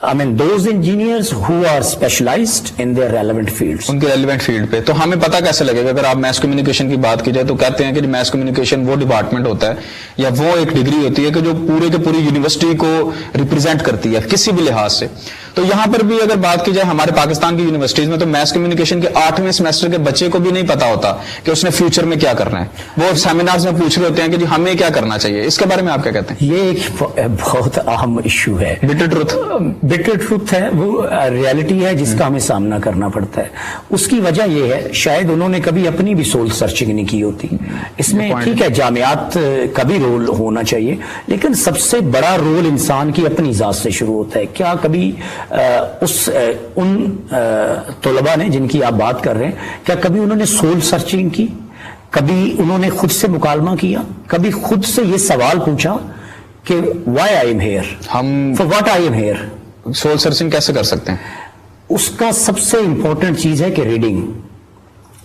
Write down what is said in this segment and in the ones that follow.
I mean those engineers who are specialized in their relevant fields. ان کے relevant field پہ. تو ہمیں پتہ کیسے لگے گا؟ اگر آپ میس کمیونیکیشن کی بات کی جائے تو کہتے ہیں کہ میس کمیونیکیشن وہ ڈپارٹمنٹ ہوتا ہے یا وہ ایک ڈگری ہوتی ہے کہ جو پورے کے پوری یونیورسٹی کو ریپرزینٹ کرتی ہے کسی بھی لحاظ سے. تو یہاں پر بھی اگر بات کی جائے ہمارے پاکستان کی یونیورسٹیز میں تو میس کمیونیکیشن کے 8ویں سیمسٹر کے بچے کو بھی نہیں پتا ہوتا کہ اس نے فیوچر میں کیا کرنا ہے. وہ سیمینارز میں پوچھ رہے ہوتے ہیں کہ جی ہمیں کیا کرنا چاہیے. اس کے بارے میں آپ کیا کہتے ہیں؟ یہ ایک بہت اہم ایشو ہے. بٹر ٹروتھ ہے, وہ ریالٹی ہے جس کا ہمیں سامنا کرنا پڑتا ہے. اس کی وجہ یہ ہے شاید انہوں نے کبھی اپنی بھی سول سرچنگ نہیں کی ہوتی. اس میں ٹھیک ہے جامعات کا بھی رول ہونا چاہیے, لیکن سب سے بڑا رول انسان کی اپنی ذات سے شروع ہوتا ہے. کیا کبھی ان طلباء نے جن کی آپ بات کر رہے ہیں, کیا کبھی انہوں نے سول سرچنگ کی؟ کبھی انہوں نے خود سے مکالمہ کیا؟ کبھی خود سے یہ سوال پوچھا کہ why I am here, for what I am here? Soul searching کیسے کر سکتے ہیں؟ اس کا سب سے امپورٹنٹ چیز ہے کہ ریڈنگ.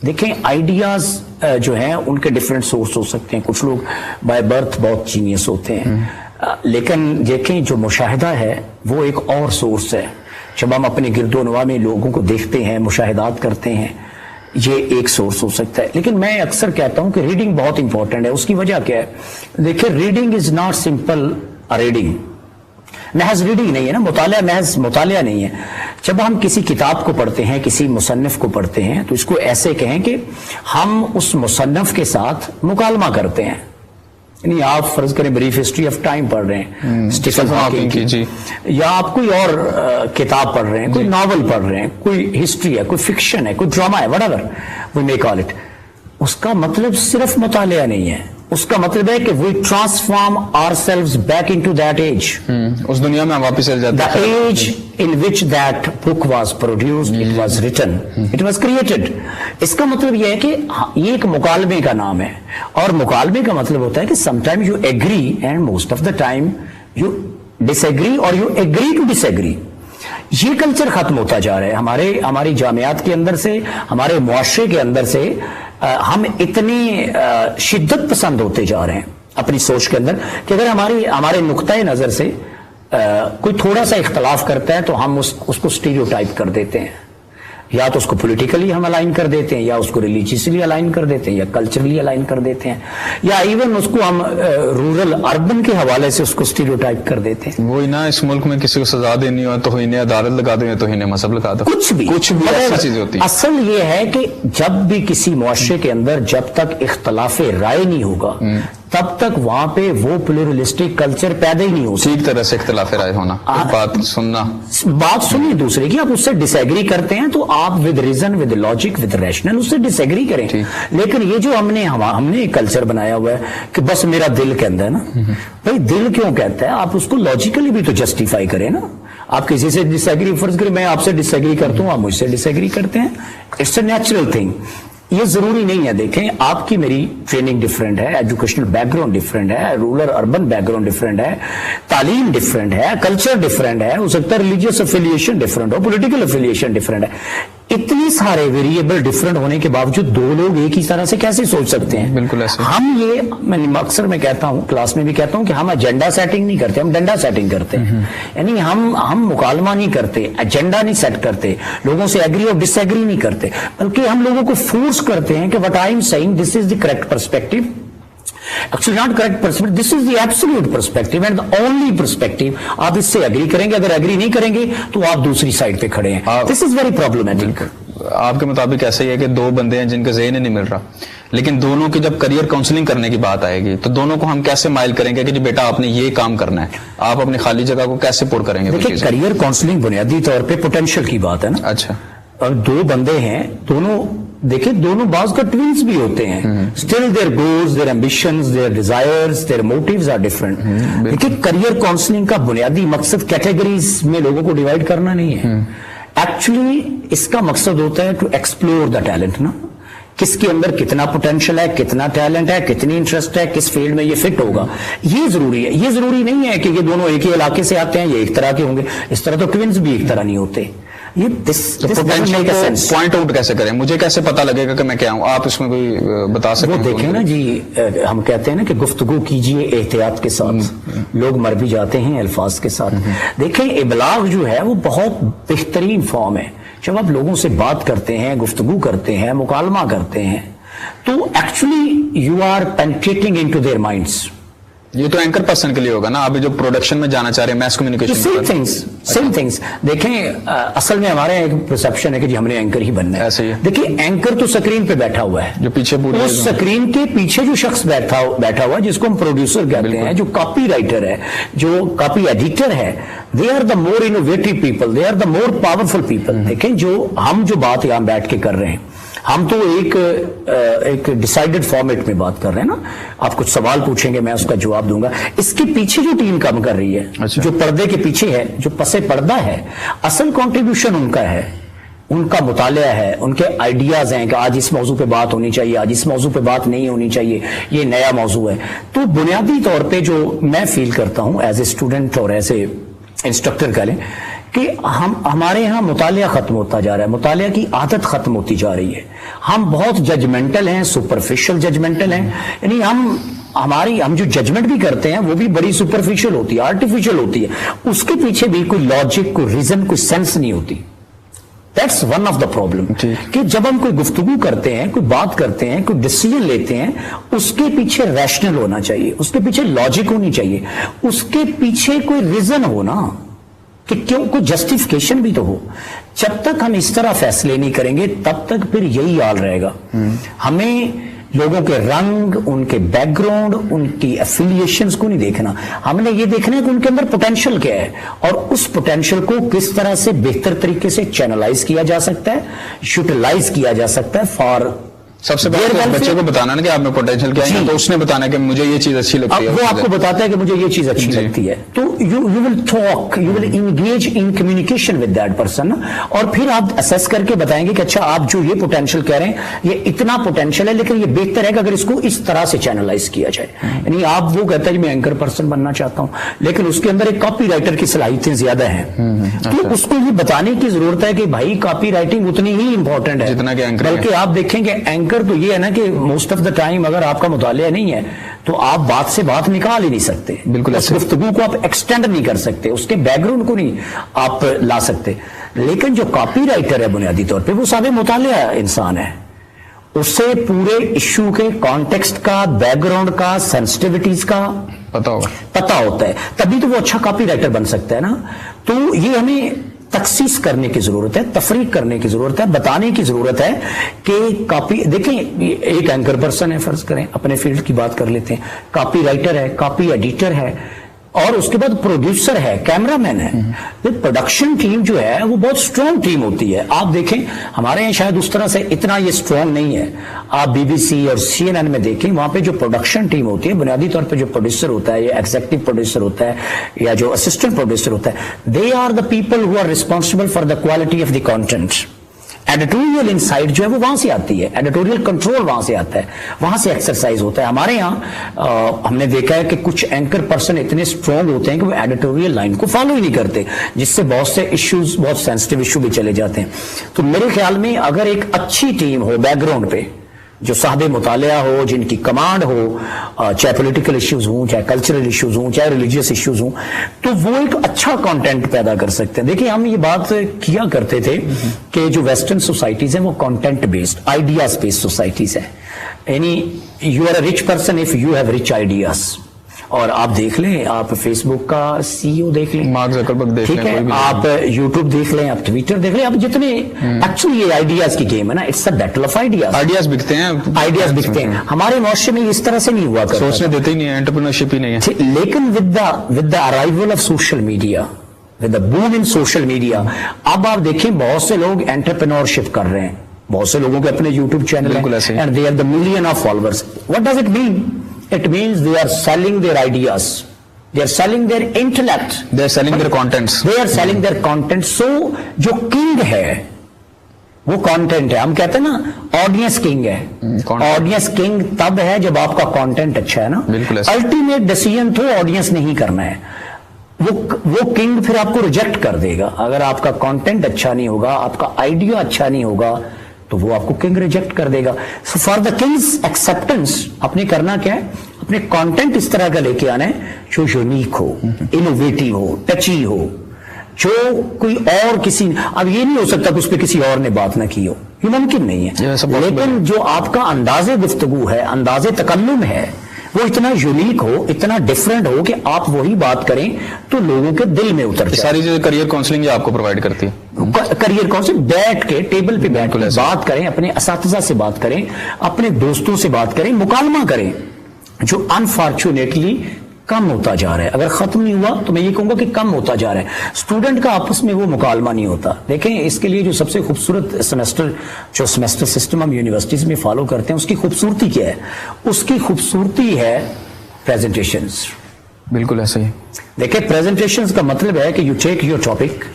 دیکھیں آئیڈیاز جو ہیں ان کے ڈفرینٹ سورس ہو سکتے ہیں. کچھ لوگ بائی برتھ بہت جینیس ہوتے ہیں, لیکن دیکھیں جو مشاہدہ ہے وہ ایک اور سورس ہے. جب ہم اپنے گرد و نواح میں لوگوں کو دیکھتے ہیں, مشاہدات کرتے ہیں, یہ ایک سورس ہو سکتا ہے. لیکن میں اکثر کہتا ہوں کہ ریڈنگ بہت امپورٹنٹ ہے. اس کی وجہ کیا ہے؟ دیکھیں reading is not simple reading, محض ریڈنگ نہیں ہے نا, مطالعہ محض مطالعہ نہیں ہے. جب ہم کسی کتاب کو پڑھتے ہیں, کسی مصنف کو پڑھتے ہیں, تو اس کو ایسے کہیں کہ ہم اس مصنف کے ساتھ مکالمہ کرتے ہیں. یعنی آپ فرض کریں بریف ہسٹری آف ٹائم پڑھ رہے ہیں اسٹیفن ہاکنگ کی, یا آپ کوئی اور کتاب پڑھ رہے ہیں, کوئی ناول پڑھ رہے ہیں, کوئی ہسٹری ہے, کوئی فکشن ہے, کوئی ڈرامہ ہے, whatever we may call it. اس کا مطلب صرف مطالعہ نہیں ہے. اس کا مطلب ہے کہ we transform ourselves back into that age. اس دنیا میں ہم واپس چل جاتے ہیں. The age in which that book was produced, it was written, it was created. اس کا مطلب یہ ہے کہ یہ ایک مکالمے کا نام ہے, اور مکالمے کا مطلب ہوتا ہے کہ sometimes you agree and most of the time you disagree or you agree to disagree. یہ کلچر ختم ہوتا جا رہا ہے ہماری جامعات کے اندر سے, ہمارے معاشرے کے اندر سے. ہم اتنی شدت پسند ہوتے جا رہے ہیں اپنی سوچ کے اندر کہ اگر ہمارے نقطۂ نظر سے کوئی تھوڑا سا اختلاف کرتا ہے تو ہم اس کو اسٹیریوٹائپ کر دیتے ہیں. یا تو اس کو پولیٹیکلی ہم الائن کر دیتے ہیں, یا اس کو ریلیجیسلی الائن کر دیتے ہیں, یا کلچرلی الائن کر دیتے ہیں, یا ایون اس کو ہم رورل اربن کے حوالے سے اس کو اسٹیریوٹائپ کر دیتے ہیں. وہی نا, اس ملک میں کسی کو سزا دینی ہو تو انہیں عدالت لگا دو, تو انہیں مذہب لگا دو. کچھ بھی ایسی چیزیں ہوتی ہیں. اصل یہ ہے کہ جب بھی کسی معاشرے کے اندر جب تک اختلاف رائے نہیں ہوگا تب تک وہاں پہ وہ پلورلسٹک کلچر پیدا ہی نہیں ہو سکتا. ٹھیک طرح سے اختلاف رائے ہونا, بات سنیے دوسرے کی, آپ اس سے ڈس ایگری کرتے ہیں تو آپ with reason, with logic, with rational اس سے ڈس ایگری کریں. لیکن یہ جو ہم نے ایک کلچر بنایا ہوا ہے کہ بس میرا دل کہتا ہے نا, بھائی دل کیوں کہتا ہے؟ آپ اس کو لاجیکلی بھی تو جسٹیفائی کریں نا. آپ کسی سے ڈس ایگری, فرض کریں میں آپ سے ڈس ایگری کرتا ہوں, آپ مجھ سے ڈس ایگری کرتے ہیں, اٹس اے نیچرل تھنگ. یہ ضروری نہیں ہے. دیکھیں آپ کی میری ٹریننگ ڈفرینٹ ہے, ایجوکیشنل بیک گراؤنڈ ڈفرینٹ ہے, rural urban back ground different ہے, تعلیم ڈفرینٹ ہے, کلچر ڈفرینٹ ہے, ہو سکتا ہے ریلیجیس افیلیشن ڈفرینٹ ہو, پولیٹیکل افیلیشن ڈفرینٹ ہے. اتنی سارے ویریبل ڈفرینٹ ہونے کے باوجود دو لوگ ایک ہی طرح سے کیسے سوچ سکتے ہیں؟ بالکل ایسے. ہم اکثر میں کہتا ہوں, کلاس میں بھی کہتا ہوں کہ ہم ایجنڈا سیٹنگ نہیں کرتے, ہم ڈنڈا سیٹنگ کرتے ہیں. یعنی ہم مکالمہ نہیں کرتے, ایجنڈا نہیں سیٹ کرتے, لوگوں سے ایگری اور ڈس ایگری نہیں کرتے, بلکہ ہم لوگوں کو فورس کرتے ہیں کہ what I am saying, this is the correct perspective. Actually not correct perspective, this is the absolute perspective and the only perspective. آپ اس سے ایگری کریں گے, اگر ایگری نہیں کریں گے تو آپ دوسری سائڈ پہ کھڑے ہیں. This is very problematic. آپ کے مطابق ایسا ہی ہے کہ دو بندے ہیں جن کا ذہن نہیں مل رہا, لیکن دونوں کی جب کریئر کاؤنسلنگ کرنے کی بات آئے گی تو دونوں کو ہم کیسے مائل کریں گے کہ جی بیٹا آپ نے یہ کام کرنا ہے, آپ اپنی خالی جگہ کو کیسے پور کریں گے؟ دیکھیں کریئر کاؤنسلنگ بنیادی طور پہ پوٹینشیل کی بات ہے نا. اچھا, اور دو بندے ہیں, دونوں بعض کا ٹوینز بھی ہوتے ہیں. Still their goals, their ambitions, their desires, their motives are different. دیکھیں کریئر کاؤنسلنگ کا بنیادی مقصد کیٹیگریز میں لوگوں کو ڈیوائڈ کرنا نہیں ہے. ایکچولی اس کا مقصد ہوتا ہے ٹو ایکسپلور دا ٹیلنٹ نا, کس کے اندر کتنا پوٹینشیل ہے, کتنا ٹیلنٹ ہے, کتنی انٹرسٹ ہے, کس فیلڈ میں یہ فٹ ہوگا. یہ ضروری ہے. یہ ضروری نہیں ہے کہ یہ دونوں ایک ہی علاقے سے آتے ہیں, یہ ایک طرح کے ہوں گے. اس طرح تو ٹوینز بھی ایک طرح نہیں ہوتے. یہ پوٹینشیل کو پوائنٹ آؤٹ کیسے کریں, مجھے کیسے پتا لگے گا کہ میں کیا ہوں؟ آپ اس میں کوئی بتا سکتے ہیں؟ وہ دیکھیں نا جی, ہم کہتے ہیں نا کہ گفتگو کیجئے احتیاط کے ساتھ, لوگ مر بھی جاتے ہیں الفاظ کے ساتھ. دیکھیں ابلاغ جو ہے وہ بہت بہترین فارم ہے. جب آپ لوگوں سے بات کرتے ہیں, گفتگو کرتے ہیں, مکالمہ کرتے ہیں, تو actually you are penetrating into their minds. یہ تو اینکر پرسن کے لیے ہوگا نا, آپ جو پروڈکشن میں جانا چاہ رہے ہیں, میس کمیونیکیشن. Same things. دیکھیں اصل میں ہمارے ایک پرسپشن ہے کہ جی ہم نے اینکر ہی بننا ہے. ایسے ہی دیکھیں اینکر تو سکرین پہ بیٹھا ہوا ہے, جو پیچھے اس سکرین کے پیچھے جو شخص بیٹھا ہوا ہے جس کو ہم پروڈیوسر کہتے ہیں, جو کاپی رائٹر ہے, جو کاپی ایڈیٹر ہے, they are the more innovative people, they are the more powerful people. دیکھیں جو ہم جو بات یہاں بیٹھ کے کر رہے ہیں, ہم تو ایک ڈیسائیڈڈ فارمیٹ میں بات کر رہے ہیں نا. آپ کچھ سوال پوچھیں گے, میں اس کا جواب دوں گا. اس کے پیچھے جو ٹیم کام کر رہی ہے, جو پردے کے پیچھے ہے, جو پس پردہ ہے, اصل کنٹریبیوشن ان کا ہے, ان کا مطالعہ ہے, ان کے آئیڈیاز ہیں کہ آج اس موضوع پہ بات ہونی چاہیے, آج اس موضوع پہ بات نہیں ہونی چاہیے, یہ نیا موضوع ہے. تو بنیادی طور پہ جو میں فیل کرتا ہوں ایز اے اسٹوڈنٹ اور ایز اے انسٹرکٹر کہہ لیں, کہ ہمارے ہاں مطالعہ ختم ہوتا جا رہا ہے, مطالعہ کی عادت ختم ہوتی جا رہی ہے. ہم بہت ججمنٹل ہیں, سپرفیشل ججمنٹل ہیں. یعنی ہم جو ججمنٹ بھی کرتے ہیں وہ بھی بڑی سپرفیشل ہوتی ہے, آرٹیفیشل ہوتی ہے. اس کے پیچھے بھی کوئی لاجک, کوئی ریزن, کوئی سینس نہیں ہوتی. That's one of the problem. کہ جب ہم کوئی گفتگو کرتے ہیں, کوئی بات کرتے ہیں, کوئی ڈیسیژن لیتے ہیں, اس کے پیچھے ریشنل ہونا چاہیے, اس کے پیچھے لاجک ہونی چاہیے, اس کے پیچھے کوئی ریزن ہونا, کہ کیوں, کوئی جسٹیفیکیشن بھی تو ہو. جب تک ہم اس طرح فیصلے نہیں کریں گے تب تک پھر یہی حال رہے گا. ہمیں لوگوں کے رنگ, ان کے بیک گراؤنڈ, ان کی ایفیلیشنز کو نہیں دیکھنا. ہم نے یہ دیکھنا ہے کہ ان کے اندر پوٹینشل کیا ہے, اور اس پوٹینشل کو کس طرح سے بہتر طریقے سے چینلائز کیا جا سکتا ہے, یوٹیلائز کیا جا سکتا ہے فار. سب سے پہلے بچے کو بتانا نا کہ آپ میں پوٹینشل کیا ہے, تو اس نے بتانا کہ مجھے یہ چیز اچھی لگتی ہے. وہ آپ کو بتاتا ہے کہ مجھے یہ چیز اچھی لگتی ہے, تو you will talk, you will engage in communication with that person, اور پھر آپ اسیس کر کے بتائیں گے کہ اچھا آپ جو یہ پوٹینشیل کہہ رہے ہیں یہ اتنا پوٹینشیل ہے, لیکن یہ بہتر ہے کہ اگر اس کو اس طرح سے چینلائز کیا جائے. یعنی آپ وہ کہتا ہے میں اینکر پرسن بننا چاہتا ہوں, لیکن اس کے اندر ایک کاپی رائٹر کی صلاحیتیں زیادہ ہیں, تو اس کو یہ بتانے کی ضرورت ہے کہ بھائی کاپی رائٹنگ اتنی ہی امپورٹنٹ ہے جتنا کہ اینکر. بلکہ آپ دیکھیں کہ اینکر تو یہ ہے نا کہ موسٹ آف دا ٹائم اگر آپ کا مطالعہ نہیں ہے تو آپ بات سے بات نکال ہی نہیں سکتے. بالکل, اس گفتگو کو آپ ایکسٹینڈ نہیں کر سکتے, اس کے بیک گراؤنڈ کو نہیں آپ لا سکتے. لیکن جو کاپی رائٹر ہے بنیادی طور پہ وہ صاحب مطالعہ انسان ہے, اسے پورے ایشو کے کانٹیکسٹ کا, بیک گراؤنڈ کا, سینسٹیوٹیز کا پتا ہوتا ہے, تبھی تو وہ اچھا کاپی رائٹر بن سکتا ہے نا. تو یہ ہمیں تخصیص کرنے کی ضرورت ہے, تفریق کرنے کی ضرورت ہے, بتانے کی ضرورت ہے کہ کاپی, دیکھیں ایک اینکر پرسن ہے, فرض کریں اپنے فیلڈ کی بات کر لیتے ہیں, کاپی رائٹر ہے, کاپی ایڈیٹر ہے, اور اس کے بعد پروڈیوسر ہے, کیمرہ مین ہے. پروڈکشن ٹیم جو ہے وہ بہت سٹرونگ ٹیم ہوتی ہے. آپ دیکھیں ہمارے یہاں شاید اس طرح سے اتنا یہ سٹرونگ نہیں ہے. آپ بی بی سی اور سی این این میں دیکھیں, وہاں پہ جو پروڈکشن ٹیم ہوتی ہے بنیادی طور پہ جو پروڈیوسر ہوتا ہے, یا ایگزیکٹو پروڈیوسر ہوتا ہے, یا جو اسسٹنٹ پروڈیوسر ہوتا ہے, they are the people who are responsible for the quality of the content. Editorial insight جو ہے وہ وہاں سے آتی ہے, ایڈیٹوریل کنٹرول وہاں سے آتا ہے, وہاں سے ایکسرسائز ہوتا ہے. ہمارے یہاں ہم نے دیکھا ہے کہ کچھ اینکر پرسن اتنے سٹرونگ ہوتے ہیں کہ وہ ایڈیٹوریل لائن کو فالو ہی نہیں کرتے, جس سے بہت سے ایشوز, بہت سینسٹیو ایشو بھی چلے جاتے ہیں. تو میرے خیال میں اگر ایک اچھی ٹیم ہو بیک گراؤنڈ پہ, جو صاحب مطالعہ ہو, جن کی کمانڈ ہو, چاہے پولیٹیکل ایشوز ہوں, چاہے کلچرل ایشوز ہوں, چاہے ریلیجیس ایشوز ہوں, تو وہ ایک اچھا کانٹینٹ پیدا کر سکتے ہیں. دیکھیں ہم یہ بات کیا کرتے تھے کہ جو ویسٹرن سوسائٹیز ہیں وہ content based, ideas based societies ہیں. یعنی you are a rich person if you have rich ideas. اور آپ دیکھ لیں, آپ فیس بک کا سی ای او دیکھ لیں, مارک زکربرگ دیکھ لیں, ٹھیک ہے, آپ یوٹیوب دیکھ لیں, آپ ٹویٹر دیکھ لیں, آپ جتنے ایکچولی یہ آئیڈیاز کی گیم ہے نا, it's a battle of ideas. Ideas بکتے ہیں, آئیڈیاز بکتے ہیں. ہمارے معاشرے میں اس طرح سے نہیں ہوا کرتا, سوچنے دیتے ہی نہیں ہے, انٹرپرینورشپ ہی نہیں ہے. لیکن with the arrival of social media, with the boom in social media, اب آپ دیکھیں بہت سے لوگ انٹرپرینورشپ کر رہے ہیں, بہت سے لوگوں کے اپنے یوٹیوب چینل ہیں, and they have the million of followers. What does it mean? It means they are selling their ideas, they are selling their intellect, they are selling their contents, they are selling their content. So جو king ہے وہ content ہے. ہم کہتے ہیں نا audience king ہے, audience king تب ہے جب آپ کا content اچھا ہے نا. بالکل, ultimate decision تو audience نہیں کرنا ہے, وہ کنگ پھر آپ کو ریجیکٹ کر دے گا. اگر آپ کا کانٹینٹ اچھا نہیں ہوگا, آپ کا آئیڈیا اچھا نہیں ہوگا, تو وہ آپ کو کنگ ریجیکٹ کر دے گا. سو فار دا کنگز ایکسپٹنس آپ نے کرنا کیا ہے, اپنے کانٹینٹ اس طرح کا لے کے آنا ہے جو یونیک ہو, انوویٹو ہو, ٹچی ہو, جو کوئی اور کسی, اب یہ نہیں ہو سکتا کہ اس پہ کسی اور نے بات نہ کی ہو, یہ ممکن نہیں ہے. لیکن جو آپ کا انداز گفتگو ہے, انداز تکلم ہے, وہ اتنا یونیک ہو, اتنا ڈفرنٹ ہو کہ آپ وہی بات کریں تو لوگوں کے دل میں اتر جائے. ساری چیزیں کریئر کاؤنسلنگ آپ کو پرووائڈ کرتی ہے. کریئر کاؤنسلنگ بیٹھ کے ٹیبل پہ بیٹھ کے بات کریں, اپنے اساتذہ سے بات کریں, اپنے دوستوں سے بات کریں, مکالمہ کریں, جو انفارچونیٹلی کم ہوتا جا رہا ہے. اگر ختم نہیں ہوا تو میں یہ کہوں گا کہ کم ہوتا جا رہا ہے. اسٹوڈنٹ کا آپس میں وہ مکالمہ نہیں ہوتا. دیکھیں اس کے لیے جو سب سے خوبصورت سیمسٹر سسٹم ہم یونیورسٹیز میں فالو کرتے ہیں, اس کی خوبصورتی کیا ہے؟ اس کی خوبصورتی ہے پریزنٹیشنز. بالکل ایسے ہی. دیکھیں پریزنٹیشنز کا مطلب ہے کہ you take your topic,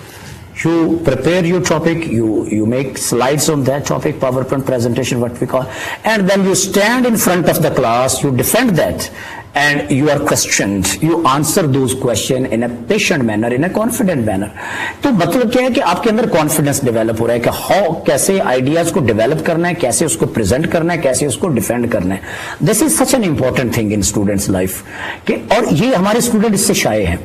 you prepare your topic, you make slides on that topic, PowerPoint presentation what we call, and then you stand in front of the class, you defend that, and you are questioned, you answer those questions in a patient manner, in a confident manner. تو مطلب کیا ہے کہ آپ کے اندر confidence develop ہو رہا ہے کہ کیسے آئیڈیاز کو ڈیولپ کرنا ہے, کیسے اس کو پریزنٹ کرنا ہے, کیسے اس کو ڈیفینڈ کرنا ہے. This is such an important thing in students life. اور یہ ہمارے اسٹوڈنٹ اس سے شائع ہیں,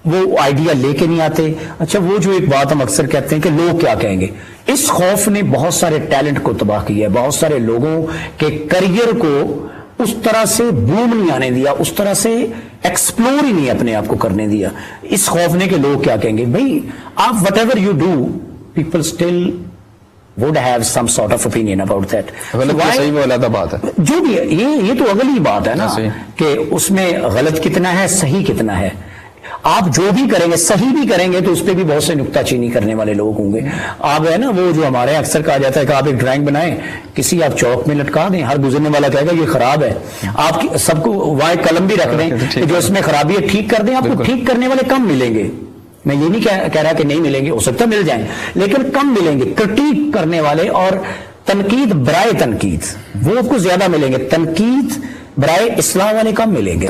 وہ آئیڈیا لے کے نہیں آتے. اچھا وہ جو ایک بات ہم اکثر کہتے ہیں کہ لوگ کیا کہیں گے, اس خوف نے بہت سارے ٹیلنٹ کو تباہ کیا ہے, بہت سارے لوگوں کے کریئر کو اس طرح سے بوم نہیں آنے دیا, اس طرح سے ایکسپلور ہی نہیں اپنے آپ کو کرنے دیا, اس خوف نے کہ لوگ کیا کہیں گے. بھائی آپ what ever you do, people still would have some sort of opinion about that. صحیح وہ علیحدہ بات ہے, جو بھی ہے یہ تو اگلی بات ہے نا کہ اس میں غلط کتنا ہے, صحیح کتنا ہے. آپ جو بھی کریں گے, صحیح بھی کریں گے تو اس پہ بھی بہت سے نکتہ چینی کرنے والے لوگ ہوں گے. آپ ہے نا وہ جو ہمارے اکثر کہا جاتا ہے کہ آپ ایک ڈرائنگ بنائیں, کسی آپ چوک میں لٹکا دیں, ہر گزرنے والا کہے گا یہ خراب ہے, آپ سب کو وہاں ایک قلم بھی رکھ دیں کہ جو اس میں خرابی ہے ٹھیک کر دیں. آپ کو ٹھیک کرنے والے کم ملیں گے, میں یہ نہیں کہہ رہا کہ نہیں ملیں گے, ہو سکتا مل جائیں, لیکن کم ملیں گے. کرٹیک کرنے والے اور تنقید برائے تنقید وہ آپ کو زیادہ ملیں گے, تنقید برائے اصلاح والے کم ملیں گے.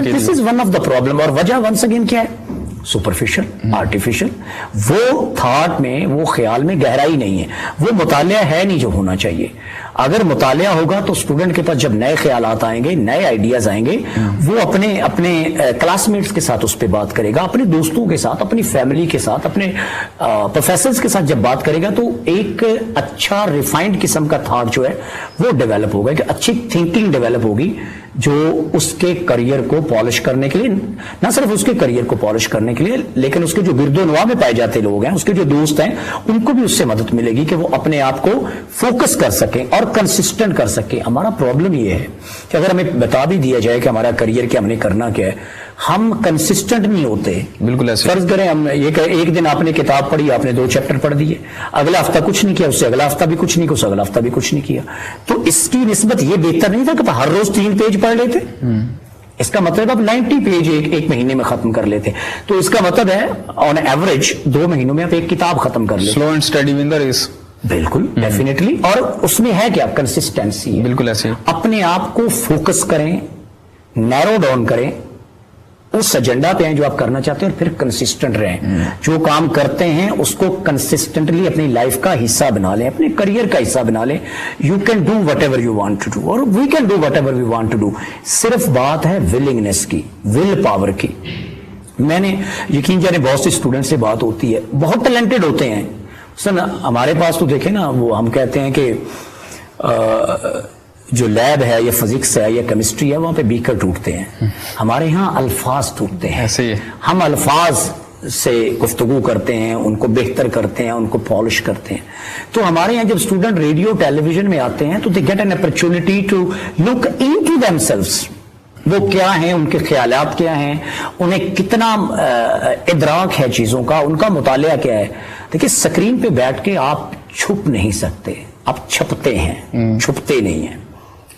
This is one of the problem. اور وجہ ونس اگین کیا ہے؟ Superficial, artificial. وہ تھاٹ میں, وہ خیال میں گہرائی نہیں ہے, وہ مطالعہ ہے نہیں جو ہونا چاہیے. اگر مطالعہ ہوگا تو اسٹوڈنٹ کے پاس جب نئے خیالات آئیں گے, نئے آئیڈیاز آئیں گے, وہ اپنے کلاس میٹس کے ساتھ اس پہ بات کرے گا, اپنے دوستوں کے ساتھ, اپنی فیملی کے ساتھ, اپنے پروفیسرز کے ساتھ جب بات کرے گا تو ایک اچھا ریفائنڈ قسم کا تھاٹ جو ہے وہ ڈیولپ ہوگا, کہ اچھی تھنکنگ ڈیولپ ہوگی جو اس کے کریئر کو پالش کرنے کے لیے, نہ صرف اس کے کریئر کو پالش کرنے کے لیے, لیکن اس کے جو گرد و نواح میں پائے جاتے لوگ ہیں, اس کے جو دوست ہیں, ان کو بھی اس سے مدد ملے گی کہ وہ اپنے آپ کو فوکس کر سکیں اور کنسسٹنٹ کر سکیں. ہمارا پرابلم یہ ہے کہ اگر ہمیں بتا بھی دیا جائے کہ ہمارا کریئر کیا, ہم نے کرنا کیا ہے, ہم کنسسٹنٹ نہیں ہوتے. بالکل ایسے فرض کریں ہم یہ کہ ایک دن آپ نے کتاب پڑھی, آپ نے 2 چیپٹر پڑھ دیے, اگلا ہفتہ کچھ نہیں کیا, اس سے اگلا ہفتہ بھی کچھ نہیں کیا, اس سے اگلا ہفتہ بھی کچھ نہیں کیا, تو اس کی نسبت یہ بہتر نہیں تھا کہ ہر روز 3 پیج پڑھ لیتے. اس کا مطلب آپ 90 پیج ایک مہینے میں ختم کر لیتے, تو اس کا مطلب ہے آن ایوریج 2 مہینوں میں آپ ایک کتاب ختم کر لیتے. Slow and steady win the race. بالکل ڈیفینیٹلی. اور اس میں ہے کیا؟ کنسسٹنسی. بالکل ایسے. اپنے آپ کو فوکس کریں, نیرو ڈاؤن کریں, اس ایجنڈا پہ ہیں جو آپ کرنا چاہتے ہیں, اور پھر کنسسٹنٹ رہیں. جو کام کرتے ہیں اس کو کنسسٹنٹلی اپنی لائف کا حصہ بنا لیں, اپنے کریئر کا حصہ بنا لیں. You can do whatever you want to do, اور we can do whatever we want to do. صرف بات ہے ولنگنس کی, ول پاور کی. میں نے یقین جانے بہت سے اسٹوڈنٹ سے بات ہوتی ہے, بہت ٹیلنٹڈ ہوتے ہیں. سر ہمارے پاس تو دیکھیں نا, وہ ہم کہتے ہیں کہ جو لیب ہے یا فزکس ہے یا کیمسٹری ہے, وہاں پہ بیکر ٹوٹتے ہیں, ہمارے ہاں الفاظ ٹوٹتے ہیں. ہم الفاظ سے گفتگو کرتے ہیں, ان کو بہتر کرتے ہیں, ان کو پالش کرتے ہیں. تو ہمارے یہاں جب اسٹوڈنٹ ریڈیو ٹیلی ویژن میں آتے ہیں تو they get an opportunity to look into themselves. وہ کیا ہیں, ان کے خیالات کیا ہیں, انہیں کتنا ادراک ہے چیزوں کا, ان کا مطالعہ کیا ہے. دیکھیں اسکرین پہ بیٹھ کے آپ چھپ نہیں سکتے, آپ چھپتے ہیں, چھپتے نہیں ہیں.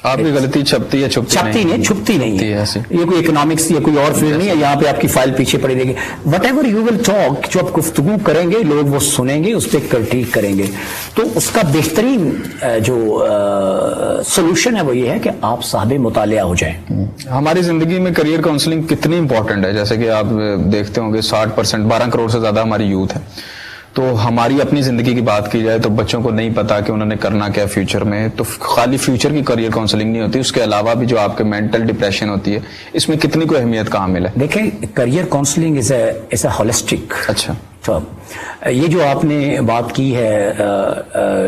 آپ کی غلطی چھپتی ہے چھپتی نہیں، چھپتی نہیں ہے. یہ کوئی اکنامکس یا کوئی اور فیلڈ نہیں ہے، یہاں پہ آپ کی فائل پیچھے پڑی رہے گی. What ever you will talk, جو آپ گفتگو کریں گے لوگ وہ سنیں گے، اس پہ کرٹیک کریں گے. تو اس کا بہترین جو سولوشن ہے وہ یہ ہے کہ آپ صاحب مطالعہ ہو جائیں. ہماری زندگی میں کریئر کاؤنسلنگ کتنی امپورٹنٹ ہے؟ جیسے کہ آپ دیکھتے ہوں گے 60%، 12 کروڑ سے زیادہ ہماری یوتھ ہے. تو ہماری اپنی زندگی کی بات کی جائے تو بچوں کو نہیں پتا کہ انہوں نے کرنا کیا فیوچر میں. تو خالی فیوچر کی کریئر کاؤنسلنگ نہیں ہوتی، اس کے علاوہ بھی جو آپ کے مینٹل ڈپریشن ہوتی ہے، اس میں کتنی کوئی اہمیت کا حامل ہے؟ دیکھیں، career counselling is a holistic. اچھا، یہ جو آپ نے بات کی ہے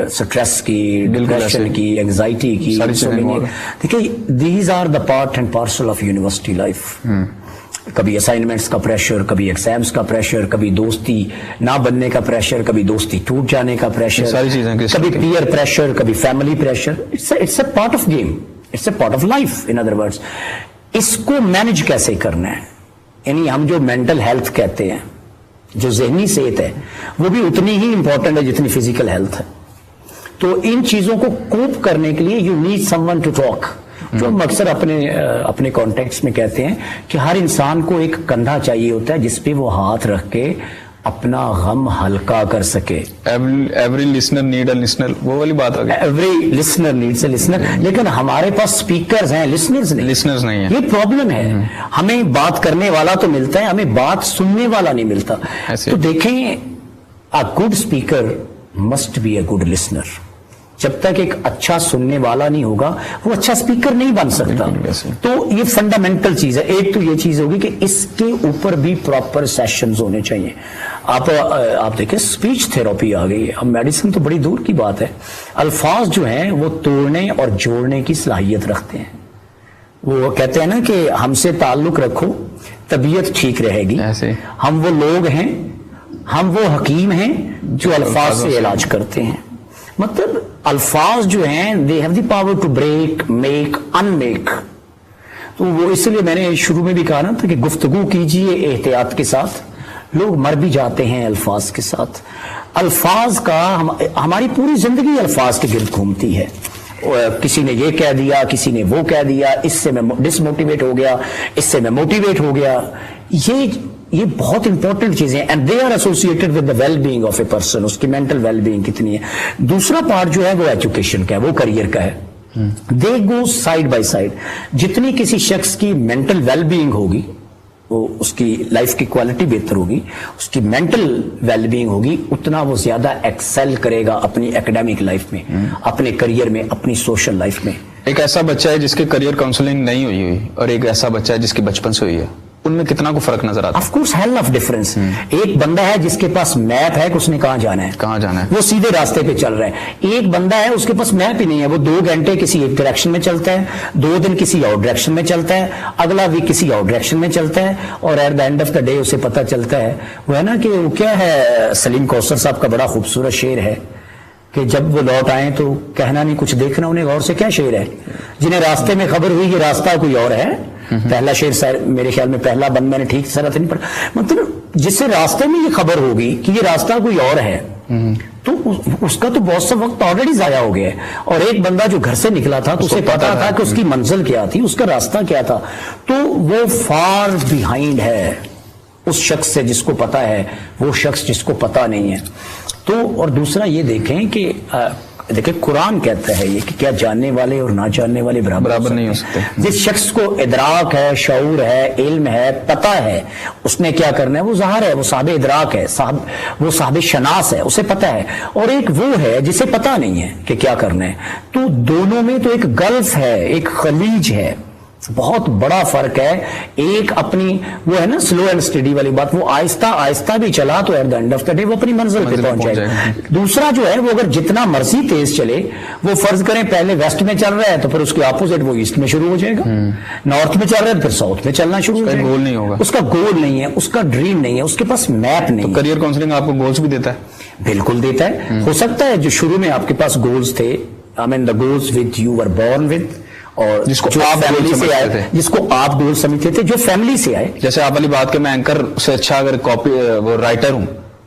سٹریس کی، ڈپریشن کی، اینگزائٹی کی، دیکھیں these are the part and parcel of university life. کبھی اسائنمنٹس کا پریشر، کبھی ایگزامس کا پریشر، کبھی دوستی نہ بننے کا پریشر، کبھی دوستی ٹوٹ جانے کا پریشر، کبھی پیئر پریشر، کبھی family pressure. It's a part of game, it's a part of life. In other words, اس کو مینج کیسے کرنا ہے، یعنی ہم جو مینٹل ہیلتھ کہتے ہیں، جو ذہنی صحت ہے، وہ بھی اتنی ہی امپورٹنٹ ہے جتنی فزیکل ہیلتھ ہے. تو ان چیزوں کو کوپ کرنے کے لیے you need someone to talk. جو ہم اکثر اپنے کانٹیکٹس میں کہتے ہیں کہ ہر انسان کو ایک کندھا چاہیے ہوتا ہے جس پہ وہ ہاتھ رکھ کے اپنا غم ہلکا کر سکے. Every listener need a listener, وہ والی بات ہوگی. Every listener needs a listener. لیکن ہمارے پاس سپیکرز ہیں، لسنرز نہیں ہیں. یہ پرابلم ہے. ہمیں بات کرنے والا تو ملتا ہے، ہمیں بات سننے والا نہیں ملتا. تو دیکھیں، a good speaker must be a good listener. جب تک ایک اچھا سننے والا نہیں ہوگا وہ اچھا سپیکر نہیں بن سکتا. تو یہ فنڈامنٹل چیز ہے. ایک تو یہ چیز ہوگی کہ اس کے اوپر بھی پراپر سیشنز ہونے چاہیے. آپ دیکھیں اسپیچ تھراپی آ گئی ہے. اب میڈیسن تو بڑی دور کی بات ہے. الفاظ جو ہیں وہ توڑنے اور جوڑنے کی صلاحیت رکھتے ہیں. وہ کہتے ہیں نا کہ ہم سے تعلق رکھو طبیعت ٹھیک رہے گی. ہم وہ لوگ ہیں، ہم وہ حکیم ہیں جو الفاظ سے علاج کرتے ہیں. مطلب الفاظ جو ہیں they have the power to break, make, unmake. تو وہ اس لیے میں نے شروع میں بھی کہا نا تھا کہ گفتگو کیجئے احتیاط کے ساتھ. لوگ مر بھی جاتے ہیں الفاظ کے ساتھ. الفاظ کا ہماری پوری زندگی الفاظ کے گرد گھومتی ہے. کسی نے یہ کہہ دیا، کسی نے وہ کہہ دیا، اس سے میں ڈس موٹیویٹ ہو گیا، اس سے میں موٹیویٹ ہو گیا. یہ بہت امپورٹنٹ چیزیں ہیں and they are associated with the well being of a person. اس کی مینٹل ویل بینگ کتنی ہے. دوسرا پارٹ جو ہے وہ ایجوکیشن کا ہے، وہ کریئر کا ہے. دے گو سائڈ بائی سائڈ. جتنی کسی شخص کی مینٹل ویل بینگ ہوگی، وہ اس کی لائف کی کوالٹی بہتر ہوگی، اس کی مینٹل ویل بینگ ہوگی، اتنا وہ زیادہ ایکسل کرے گا اپنی ایکڈیمک لائف میں، اپنے کریئر میں، اپنی سوشل لائف میں. ایک ایسا بچہ ہے جس کے کریئر کاؤنسلنگ نہیں ہوئی اور ایک ایسا بچہ ہے جس کی بچپن سے ہوئی ہے، ان میں کتنا کو فرق نظر آتا ہے؟ Of course hell of difference. ایک بندہ ہے جس کے پاس میپ ہے کہ اس نے کہاں جانا ہے، وہ سیدھے راستے پہ چل رہا ہے. ایک بندہ ہے اس کے پاس میپ ہی نہیں ہے، وہ 2 گھنٹے کسی ایک ڈائریکشن میں چلتا ہے، 2 دن کسی اور ڈائریکشن میں چلتا ہے، اگلا ویک کسی اور ڈائریکشن میں چلتا ہے، اور at the end of the day اسے پتہ چلتا ہے وہ ہے نا کہ وہ کیا ہے. سلیم کوثر صاحب کا بڑا خوبصورت شعر ہے کہ جب وہ لوٹ آئیں تو کہنا نہیں کچھ دیکھنا انہیں غور سے. کیا شعر ہے؟ جنہیں راستے میں خبر ہوئی کہ راستہ کوئی اور ہے. پہلا شعر میرے خیال میں پہلا بند میں نے ٹھیک طرح نہیں پڑھا. مطلب جس سے راستے میں یہ خبر ہوگی کہ یہ راستہ کوئی اور ہے تو اس کا تو بہت سا وقت آلریڈی ضائع ہو گیا ہے. اور ایک بندہ جو گھر سے نکلا تھا تو اسے پتا تھا کہ اس کی منزل کیا تھی، اس کا راستہ کیا تھا. تو وہ فار بیہائنڈ ہے اس شخص سے جس کو پتا ہے، وہ شخص جس کو پتا نہیں ہے. تو اور دوسرا یہ دیکھیں کہ دیکھیں قرآن کہتا ہے یہ کہ کیا جاننے والے اور نہ جاننے والے برابر نہیں ہو سکتے. جس شخص کو ادراک ہے، شعور ہے، علم ہے، پتہ ہے اس نے کیا کرنا ہے، وہ ظاہر ہے، وہ صاحب ادراک ہے، وہ صاحب شناس ہے، اسے پتہ ہے. اور ایک وہ ہے جسے پتہ نہیں ہے کہ کیا کرنا ہے. تو دونوں میں تو ایک گلف ہے، ایک خلیج ہے. بہت بڑا فرق ہے. ایک اپنی وہ ہے نا سلو اینڈ اسٹڈی والی بات، وہ آہستہ آہستہ بھی چلا تو at the end of the day وہ اپنی منزل پہ پہنچ جائے گا. دوسرا جو ہے وہ اگر جتنا مرضی تیز چلے، وہ فرض کریں پہلے ویسٹ میں چل رہا ہے تو پھر اس کے اپوزٹ وہ ایسٹ میں شروع ہو جائے گا، نارتھ میں چل رہا ہے پھر ساؤتھ میں چلنا شروع ہو جائے گا. گول نہیں ہوگا، اس کا گول نہیں ہے، اس کا ڈریم نہیں ہے، اس کے پاس میپ نہیں. تو کریئر کاؤنسلنگ آپ کو گولز بھی دیتا ہے؟ بالکل دیتا ہے. ہو سکتا ہے جو شروع میں آپ کے پاس گولز تھے، I mean the goals which you were born with, اور جس کو آپ فیملی سے آئے تھے، جس کو آپ گول سمجھتے تھے، جو فیملی سے آئے. جیسے آپ والی بات کہ میں اینکر سے اچھا اگر کاپی وہ رائٹر ہوں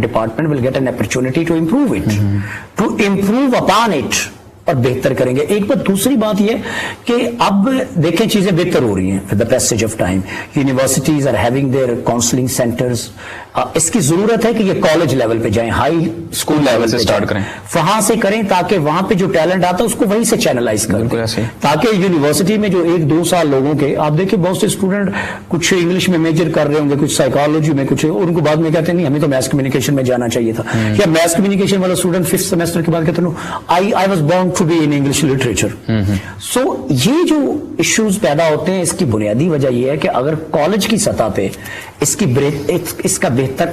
department will get an opportunity to improve it, to improve upon it, اور بہتر کریں گے. ایک بات دوسری بات یہ کہ اب دیکھیں چیزیں بہتر ہو رہی ہیں with the passage of time. Universities are having their counselling centres. اس کی ضرورت ہے کہ یہ کالج لیول پہ جائیں, ہائی اسکول لیول سے اسٹارٹ کریں, وہاں سے کریں تاکہ وہاں پہ جو ٹیلنٹ آتا ہے اس کو وہیں سے چینلائز کریں, تاکہ یونیورسٹی میں جو 1-2 سال لوگوں کے, آپ دیکھیں بہت سے اسٹوڈنٹ کچھ انگلش میں میجر کر رہے ہوں گے, کچھ سائیکالوجی میں, کچھ اور ان کو بعد میں کہتے ہیں نہیں ہمیں تو میس کمیونیکیشن میں جانا چاہیے تھا, یا میس کمیونیکیشن والا اسٹوڈنٹ 5th سیمسٹر کے بعد کہتے ہیں I was born to be in English literature. So یہ جو ایشوز پیدا ہوتے ہیں اس کی بنیادی وجہ یہ ہے کہ اگر کالج کی سطح پہ اس کا بہتر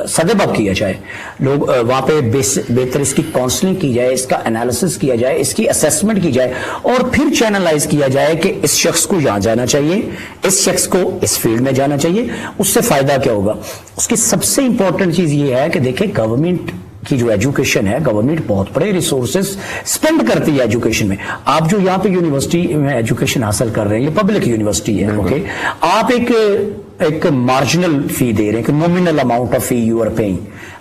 سدباب کیا جائے, لوگ وہاں پہ بہتر اس کی کاؤنسلنگ کی جائے, اس کا انالیسس کیا جائے, اس کی اسیسمنٹ کی جائے, اور پھر چینلائز کیا جائے کہ اس شخص کو یہاں جانا چاہیے, اس شخص کو اس فیلڈ میں جانا چاہیے, اس سے فائدہ کیا ہوگا. اس کی سب سے امپورٹنٹ چیز یہ ہے کہ دیکھیں گورنمنٹ کی جو ایجوکیشن ہے, گورنمنٹ بہت بڑے ریسورسز اسپینڈ کرتی ہے ایجوکیشن میں. آپ جو یہاں پہ یونیورسٹی میں ایجوکیشن حاصل کر رہے ہیں, یہ پبلک یونیورسٹی ہے, اوکے, آپ ایک مارجنل فی دے رہے ہیں, کہ nominal amount of fee you are paying,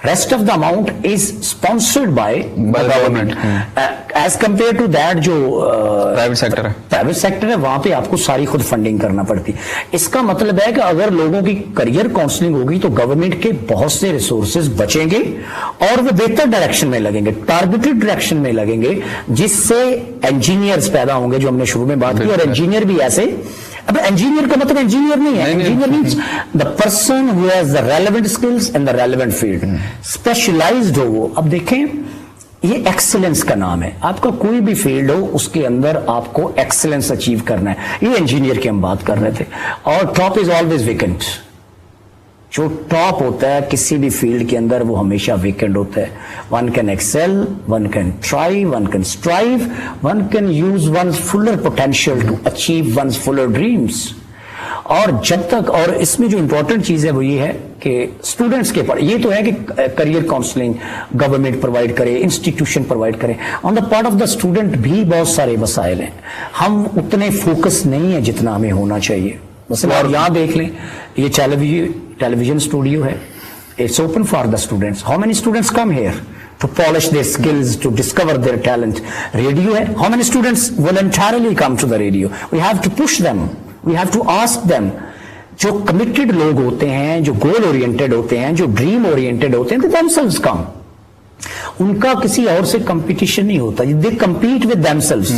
rest of the amount is sponsored by government, as compare to that جو پرائیویٹ سیکٹر ہے وہاں پہ آپ کو ساری خود فنڈنگ کرنا پڑتی. اس کا مطلب ہے کہ اگر لوگوں کی کریئر کاؤنسلنگ ہوگی تو گورنمنٹ کے بہت سے ریسورسز بچیں گے اور وہ بہتر ڈائریکشن میں لگیں گے, ٹارگیٹڈ ڈائریکشن میں لگیں گے, جس سے انجینئرز پیدا ہوں گے, جو ہم نے شروع میں بات کی, اور انجینئر بھی ایسے. اب انجینئر کا مطلب انجینئر نہیں ہے, engineer means the person who has the relevant skills in the relevant field, specialised ہو وہ. اب دیکھیں یہ ایکسلنس کا نام ہے, آپ کا کوئی بھی فیلڈ ہو اس کے اندر آپ کو ایکسلنس اچیو کرنا ہے. یہ انجینئر کی ہم بات کر رہے تھے, اور ٹاپ از آلویز ویکنٹ. جو ٹاپ ہوتا ہے کسی بھی فیلڈ کے اندر وہ ہمیشہ ویکنڈ ہوتا ہے. One can excel, one can try, one can strive, one can use one's fuller potential to achieve one's fuller dreams. اور جب تک, اور اس میں جو امپورٹنٹ چیز ہے وہ یہ ہے کہ اسٹوڈنٹس کے پاس, یہ تو ہے کہ کریئر کاؤنسلنگ گورنمنٹ پرووائڈ کرے, انسٹیٹیوشن پرووائڈ کرے, on the part of the student بھی بہت سارے وسائل ہیں. ہم اتنے فوکس نہیں ہیں جتنا ہمیں ہونا چاہیے. مثلا آپ یہاں دیکھ لیں, یہ ٹیلی ویژن اسٹوڈیو ہے, it's open for the students. How many students come here to polish their skills, to discover their talent. Radio ہے, how many students voluntarily come to the radio. We have to push them, we have to ask them. جو committed لوگ ہوتے ہیں, جو گول oriented ہوتے ہیں, جو dream oriented ہوتے ہیں, they themselves come. ان کا کسی اور سے کمپٹیشن نہیں ہوتا, they compete with themselves.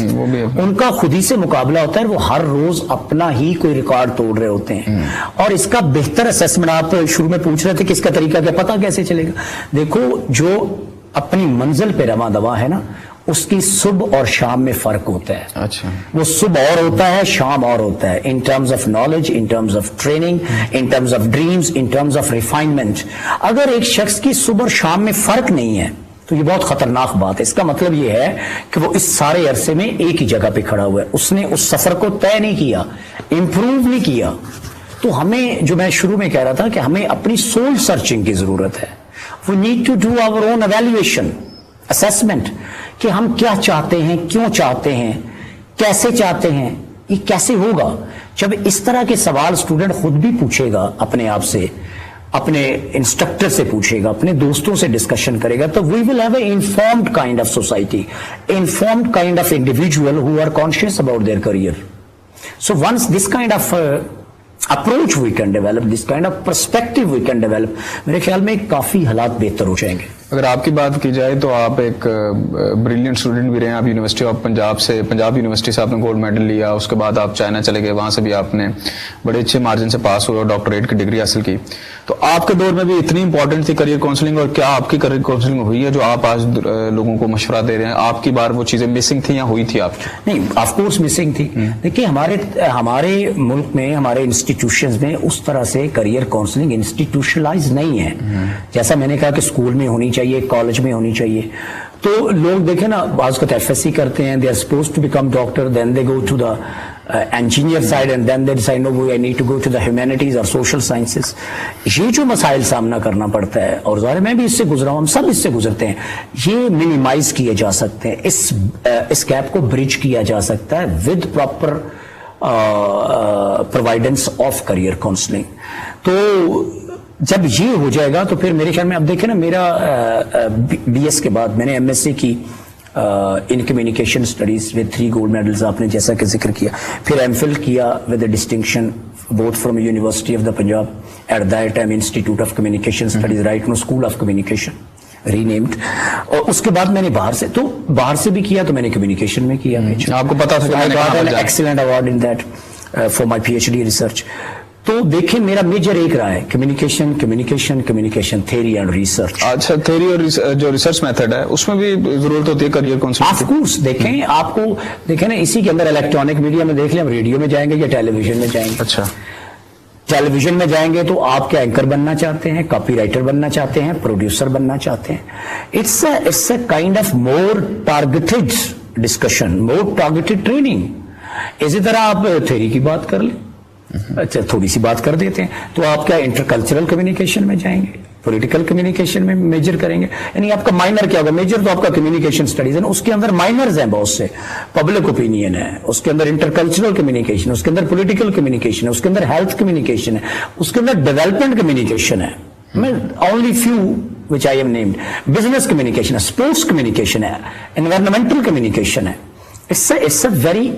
ان کا خود ہی سے مقابلہ ہوتا ہے, وہ ہر روز اپنا ہی کوئی ریکارڈ توڑ رہے ہوتے ہیں. اور اس کا بہتر اسیسمنٹ, آپ شروع میں پوچھ رہے تھے کہ اس کا طریقہ کیا, پتا کیسے چلے گا. دیکھو جو اپنی منزل پہ رواں دواں ہے نا, اس کی صبح اور شام میں فرق ہوتا ہے. اچھا, وہ صبح اور ہوتا ہے, شام اور ہوتا ہے, in terms of knowledge, in terms of training, in terms of dreams, in terms of refinement. اگر ایک شخص کی صبح اور شام میں فرق نہیں ہے تو یہ بہت خطرناک بات ہے. اس کا مطلب یہ ہے کہ وہ اس سارے عرصے میں ایک ہی جگہ پہ کھڑا ہوا ہے, اس نے اس سفر کو طے نہیں کیا, امپروو نہیں کیا. تو ہمیں, جو میں شروع میں کہہ رہا تھا کہ ہمیں اپنی سول سرچنگ کی ضرورت ہے. We need to do our own evaluation, assessment, کہ ہم کیا چاہتے ہیں, کیوں چاہتے ہیں, کیسے چاہتے ہیں, یہ کیسے ہوگا. جب اس طرح کے سوال اسٹوڈنٹ خود بھی پوچھے گا اپنے آپ سے, اپنے انسٹرکٹر سے پوچھے گا, اپنے دوستوں سے ڈسکشن کرے گا, تو we will have a informed kind of society, informed kind of individual who are conscious about their career. So once this kind of approach we can develop, this kind of perspective we can develop, میرے خیال میں کافی حالات بہتر ہو جائیں گے. اگر آپ کی بات کی جائے تو آپ ایک بریلینٹ اسٹوڈنٹ بھی رہے ہیں. آپ یونیورسٹی آف پنجاب سے, پنجاب یونیورسٹی سے آپ نے گولڈ میڈل لیا, اس کے بعد آپ چائنا چلے گئے, وہاں سے بھی آپ نے بڑے اچھے مارجن سے پاس ہوئے اور ڈاکٹریٹ کی ڈگری حاصل کی. تو آپ کے دور میں بھی اتنی امپورٹنٹ تھی کریئر کاؤنسلنگ, اور کیا آپ کی کریئر کاؤنسلنگ ہوئی ہے جو آپ آج لوگوں کو مشورہ دے رہے ہیں؟ آپ کی بار وہ چیزیں مسنگ تھیں یا ہوئی تھی آپ کی؟ نہیں, آف کورس مسنگ تھی. دیکھیے ہمارے ملک میں, ہمارے انسٹیٹیوشنز میں اس طرح سے کریئر کاؤنسلنگ انسٹیٹیوشنلائز نہیں ہے. جیسا میں نے کہا کہ اسکول میں ہونی چاہیے, کالج میں ہونی چاہیے. تو لوگ دیکھیں نا, بعض کو ایف ایس سی کرتے ہیں, they are suppose to become doctor, then they go to the engineer side and then they decide no I need to go to the humanities or social sciences. یہ جو مسائل سامنا کرنا پڑتا ہے, اور ظاہر میں بھی اس سے گزرا ہوں, ہم سب اس سے گزرتے ہیں, یہ منیمائز کیے جا سکتے ہیں, اس گیپ کو برج کیا جا سکتا ہے with proper providence of career counselling. تو جب یہ ہو جائے گا تو پھر میرے خیال میں اب دیکھیں نا میرا بی ایس کے بعد میں نے ایم ایس سی کی in communication studies with 3 gold medals آپ نے جیسا کہ ذکر کیا, پھر ایم فل کیا with a distinction both from university of the Punjab at that time institute of communication studies right now school of communication renamed. اور اس کے بعد میں نے باہر سے بھی کیا تو میں نے کمیونیکیشن میں کیا. آپ کو پتا تھا excellent award in that for my P H D research. تو دیکھیں میرا میجر ایک رہا ہے کمیونیکیشن تھیوری اینڈ ریسرچ. اچھا, تھیوری اور جو ریسرچ میتھڈ ہے اس میں بھی ضرورت ہوتی ہے کریئر کاؤنسلنگ. آف کورس دیکھیں آپ کو دیکھیں نا اسی کے اندر الیکٹرانک میڈیا میں دیکھ لیں, ہم ریڈیو میں جائیں گے یا ٹیلی ویژن میں جائیں گے. اچھا, ٹیلی ویژن میں جائیں گے تو آپ کیا اینکر بننا چاہتے ہیں, کاپی رائٹر بننا چاہتے ہیں, پروڈیوسر بننا چاہتے ہیں. It's a kind of more targeted discussion, more targeted training. اسی طرح آپ تھیوری کی بات کر لیں, اچھا تھوڑی سی بات کر دیتے ہیں تو آپ کیا انٹر کلچرل کمیونیکیشن میں جائیں گے, پولیٹیکل کمیونیکیشن میں میجر کریں گے. یعنی آپ کا مائنر کیا ہوگا, میجر تو آپ کا کمیونیکیشن اسٹڈیز ہے, اس کے اندر مائنرز ہیں بہت سے, پبلک اوپینین ہے, اس کے اندر انٹر کلچرل کمیونیکیشن, اس کے اندر پولیٹیکل کمیونیکیشن ہے, اس کے اندر ہیلتھ کمیونیکیشن ہے, اس کے اندر ڈیولپمنٹ کمیونیکیشن ہے. only few which I have named. Business communication ہے, اسپورٹس کمیونیکیشن ہے, انوائرمنٹل کمیونیکیشن ہے. it's a very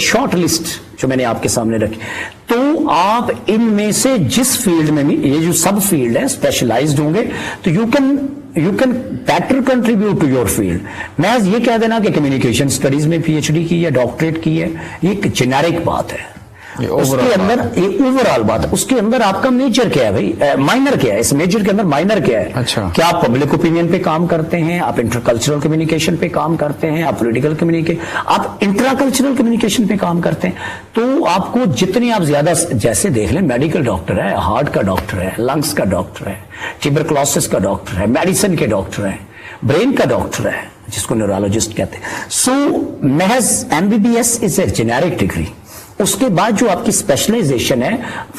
short list جو میں نے آپ کے سامنے رکھی. تو آپ ان میں سے جس فیلڈ میں بھی, یہ جو سب فیلڈ ہے اسپیشلائزڈ ہوں گے تو you can better contribute to your field. میں یہ کہہ دینا کہ کمیونیکیشن اسٹڈیز میں پی ایچ ڈی کی ہے, ڈاکٹریٹ کی ہے, یہ ایک جنیرک بات ہے. اس کے اندر یہ اوور آل بات ہے, اس کے اندر آپ کا میجر کیا ہے بھائی, مائنر کیا ہے, اس میجر کے اندر مائنر کیا ہے. اچھا, کیا آپ پبلک اوپینین پہ کام کرتے ہیں, آپ انٹر کلچرل کمیونیکیشن پہ کام کرتے ہیں, آپ پولیٹیکل کمیونیکیشن, آپ انٹرا کلچرل کمیونیکیشن پہ کام کرتے ہیں. تو آپ کو جتنی آپ زیادہ, جیسے دیکھ لیں میڈیکل ڈاکٹر ہے, ہارٹ کا ڈاکٹر ہے, لنگس کا ڈاکٹر ہے, ٹیوبرکلوسس کا ڈاکٹر ہے, میڈیسن کے ڈاکٹر ہیں, برین کا ڈاکٹر ہے جس کو نیورولوجسٹ کہتے ہیں. سو محض M B B S is a generic degree. اس کے بعد جو آپ کی اسپیشلائزیشن ہے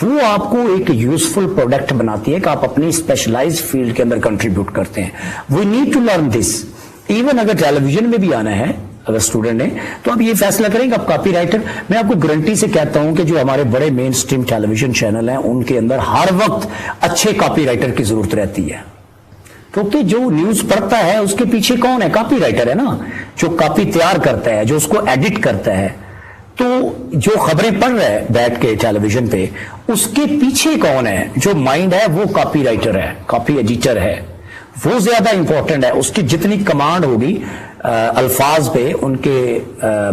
وہ آپ کو ایک یوزفل پروڈکٹ بناتی ہے کہ آپ اپنی اسپیشلائز فیلڈ کے اندر کنٹریبیوٹ کرتے ہیں. We need to learn this. Even اگر ٹیلی ویژن میں بھی آنا ہے اگر اسٹوڈنٹ ہے تو آپ یہ فیصلہ کریں کہ آپ کاپی رائٹر. میں آپ کو گارنٹی سے کہتا ہوں کہ جو ہمارے بڑے مین اسٹریم ٹیلی ویژن چینل ہیں ان کے اندر ہر وقت اچھے کاپی رائٹر کی ضرورت رہتی ہے, کیونکہ جو نیوز پڑھتا ہے اس کے پیچھے کون ہے, کاپی رائٹر ہے نا, جو کاپی تیار کرتا ہے, جو اس کو ایڈٹ کرتا ہے. تو جو خبریں پڑھ رہا ہے بیٹھ کے ٹیلی ویژن پہ, اس کے پیچھے کون ہے, جو مائنڈ ہے وہ کاپی رائٹر ہے, کاپی ایڈیٹر ہے, وہ زیادہ امپورٹنٹ ہے. اس کی جتنی کمانڈ ہوگی الفاظ پہ, ان کے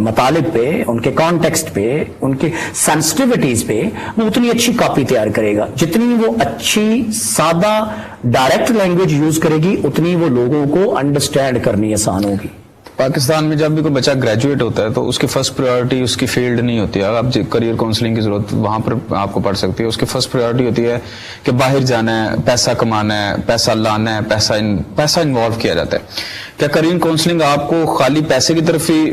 مطالب پہ, ان کے کانٹیکسٹ پہ, ان کے سینسٹیوٹیز پہ, وہ اتنی اچھی کاپی تیار کرے گا. جتنی وہ اچھی سادہ ڈائریکٹ لینگویج یوز کرے گی اتنی وہ لوگوں کو انڈرسٹینڈ کرنی آسان ہوگی. پاکستان میں جب بھی کوئی بچہ گریجویٹ ہوتا ہے تو اس کی فرسٹ پریورٹی اس کی فیلڈ نہیں ہوتی ہے. آپ کریئر کاؤنسلنگ کی ضرورت وہاں پر آپ کو پڑ سکتی ہے. اس کی فرسٹ پریورٹی ہوتی ہے کہ باہر جانا ہے, پیسہ کمانا ہے, پیسہ لانا ہے, پیسہ انوالو کیا جاتا ہے. کیا کریئر کاؤنسلنگ آپ کو خالی پیسے کی طرف ہی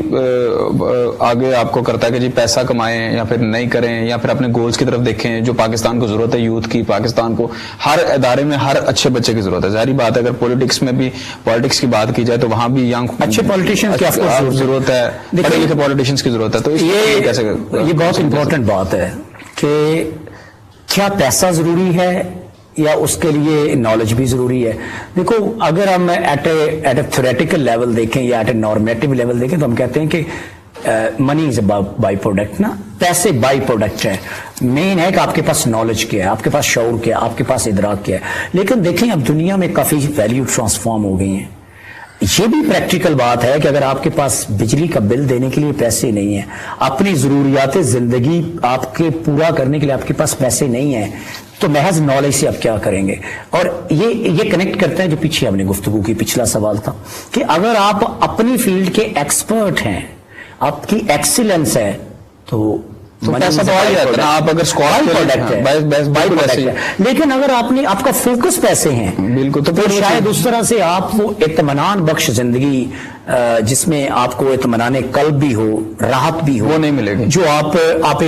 آگے آپ کو کرتا ہے کہ جی پیسہ کمائیں یا پھر نہیں کریں, یا پھر اپنے گولز کی طرف دیکھیں جو پاکستان کو ضرورت ہے یوتھ کی, پاکستان کو ہر ادارے میں ہر اچھے بچے کی ضرورت ہے. ظاہری بات ہے اگر پولیٹکس میں بھی پالیٹکس کی بات کی جائے تو وہاں بھی ینگ اچھے پولیٹیشین کی ضرورت ہے, پڑھے لکھے پولیٹیشینس کی ضرورت ہے. تو یہ بہت امپورٹنٹ بات ہے کہ کیا پیسہ ضروری ہے یا اس کے لیے نالج بھی ضروری ہے. دیکھو اگر ہم ایٹ اے تھیوریٹیکل لیول دیکھیں یا ایٹ اے نارمیٹیو لیول دیکھیں تو ہم کہتے ہیں کہ منی از اے بائی پروڈکٹ نا, پیسے بائی پروڈکٹ ہے. مین ہے کہ آپ کے پاس نالج کیا ہے, آپ کے پاس شعور کیا ہے, آپ کے پاس ادراک کیا ہے. لیکن دیکھیں اب دنیا میں کافی ویلیو ٹرانسفارم ہو گئی ہیں. یہ بھی پریکٹیکل بات ہے کہ اگر آپ کے پاس بجلی کا بل دینے کے لیے پیسے نہیں ہیں, اپنی ضروریات زندگی آپ کے پورا کرنے کے لیے آپ کے پاس پیسے نہیں ہیں, تو محض نالج سے آپ کیا کریں گے. اور یہ کنیکٹ کرتے ہیں جو پیچھے ہم نے گفتگو کی, پچھلا سوال تھا کہ اگر آپ اپنی فیلڈ کے ایکسپرٹ ہیں, آپ کی ایکسیلنس ہے, تو پیسہ تو آ ہی جاتا ہے. آپ اگر اسکالر, لیکن اگر آپ کا فوکس پیسے ہیں بالکل, تو پھر شاید اس طرح سے آپ وہ اطمینان بخش زندگی جس میں آپ کو اطمینان قلب بھی ہو, راحت بھی ہو, وہ نہیں ملے گی جو آپ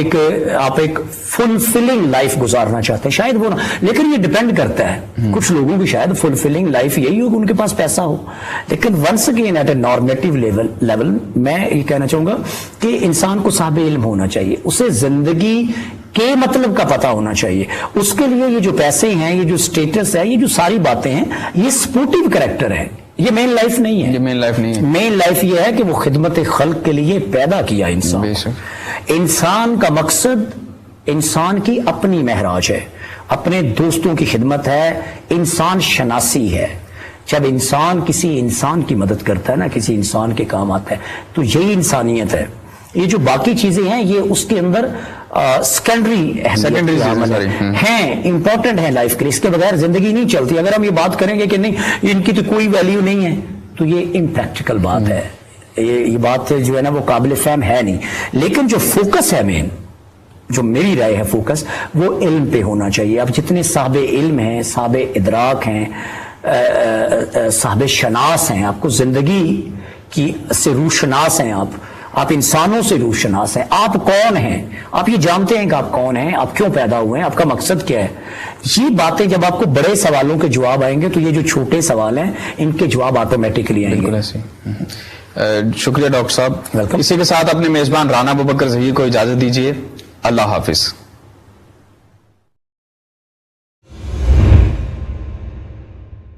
ایک فلفلنگ لائف گزارنا چاہتے ہیں, شاید وہ. لیکن یہ ڈپینڈ کرتا ہے, کچھ لوگوں کی شاید فلفلنگ لائف یہی ہو کہ ان کے پاس پیسہ ہو. لیکن once again at a normative level میں یہ کہنا چاہوں گا کہ انسان کو صاحب علم ہونا چاہیے. اسے زندگی کے مطلب کا پتہ ہونا چاہیے. اس کے لیے یہ جو پیسے ہیں, یہ جو اسٹیٹس ہے, یہ جو ساری باتیں ہیں, یہ سپورٹیو کریکٹر ہے, یہ مین لائف نہیں ہے. یہ مین لائف نہیں ہے. مین لائف یہ ہے کہ وہ خدمت خلق کے لیے پیدا کیا انسان. بے شک. انسان کا مقصد انسان کی اپنی معراج ہے, اپنے دوستوں کی خدمت ہے, انسان شناسی ہے. جب انسان کسی انسان کی مدد کرتا ہے نا, کسی انسان کے کام آتا ہے, تو یہی انسانیت ہے. یہ جو باقی چیزیں ہیں یہ اس کے اندر سیکنڈری ہیں, امپورٹنٹ ہیں لائف کے لیے. اس کے بغیر زندگی نہیں چلتی. اگر ہم یہ بات کریں گے کہ نہیں ان کی تو کوئی ویلیو نہیں ہے, تو یہ امپریکٹیکل بات ہے. یہ بات جو ہے نا وہ قابل فہم ہے نہیں. لیکن جو فوکس ہے مین, جو میری رائے ہے فوکس, وہ علم پہ ہونا چاہیے. اب جتنے صاحب علم ہیں, صاحب ادراک ہیں, صاحب شناس ہیں, آپ کو زندگی کی سے روشناس ہیں, آپ انسانوں سے روشناس ہیں. آپ کون ہیں, آپ یہ جانتے ہیں کہ آپ کون ہیں, آپ کیوں پیدا ہوئے ہیں, آپ کا مقصد کیا ہے. یہ باتیں جب آپ کو بڑے سوالوں کے جواب آئیں گے, تو یہ جو چھوٹے سوال ہیں ان کے جواب آٹومیٹکلی آئیں گے. شکریہ ڈاکٹر صاحب. اسی کے ساتھ اپنے میزبان رانا ابوبکر ظہیر کو اجازت دیجیے. اللہ حافظ.